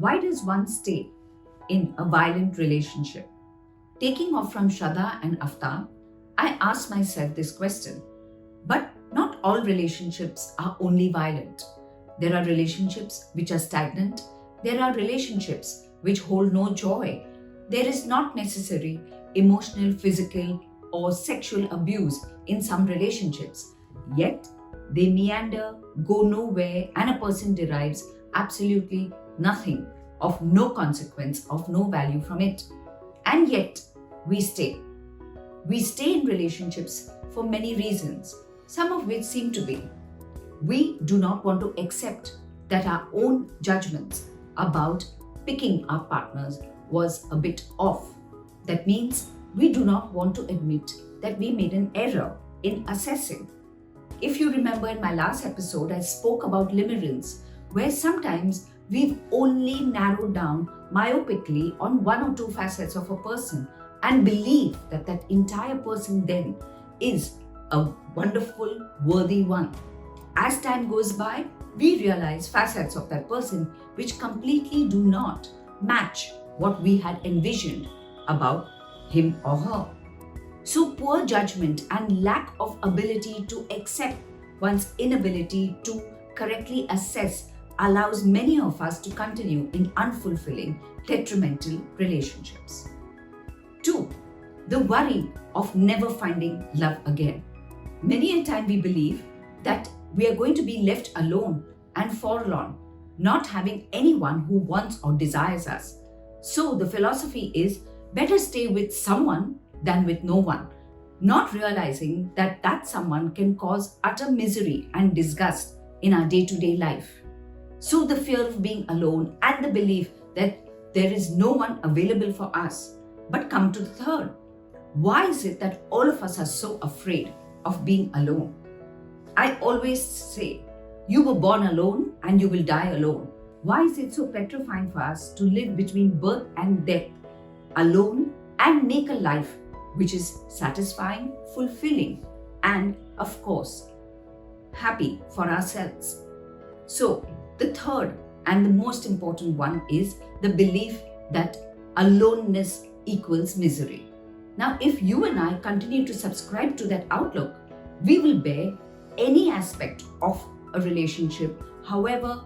Why does one stay in a violent relationship? Taking off from Shraddha and Aftab, I asked myself this question. But not all relationships are only violent. There are relationships which are stagnant. There are relationships which hold no joy. There is not necessary emotional, physical, or sexual abuse in some relationships. Yet, they meander, go nowhere, and a person derives absolutely nothing, of no consequence, of no value from it. And yet, we stay. We stay in relationships for many reasons, some of which seem to be we do not want to accept that our own judgments about picking our partners was a bit off. That means we do not want to admit that we made an error in assessing. If you remember in my last episode, I spoke about limerence, where sometimes we've only narrowed down myopically on one or two facets of a person and believe that that entire person then is a wonderful, worthy one. As time goes by, we realize facets of that person which completely do not match what we had envisioned about him or her. So poor judgment and lack of ability to accept one's inability to correctly assess allows many of us to continue in unfulfilling, detrimental relationships. 2. The worry of never finding love again. Many a time we believe that we are going to be left alone and forlorn, not having anyone who wants or desires us. So the philosophy is better stay with someone than with no one, not realizing that that someone can cause utter misery and disgust in our day-to-day life. So the fear of being alone and the belief that there is no one available for us. But come to the third. Why is it that all of us are so afraid of being alone? I always say, you were born alone and you will die alone. Why is it so petrifying for us to live between birth and death, alone, and make a life which is satisfying, fulfilling, and of course, happy for ourselves? So, the third and the most important one is the belief that aloneness equals misery. Now, if you and I continue to subscribe to that outlook, we will bear any aspect of a relationship, however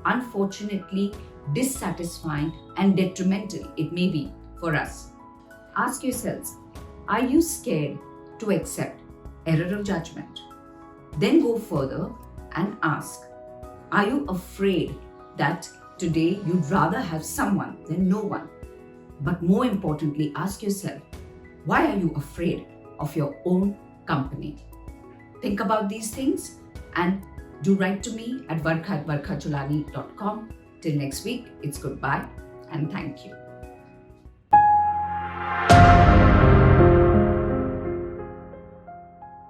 unfortunately dissatisfying and detrimental it may be for us. Ask yourselves, are you scared to accept error of judgment? Then go further and ask, are you afraid that today you'd rather have someone than no one? But more importantly, ask yourself, why are you afraid of your own company? Think about these things and do write to me at varkha@varkhachulani.com. Till next week, it's goodbye and thank you.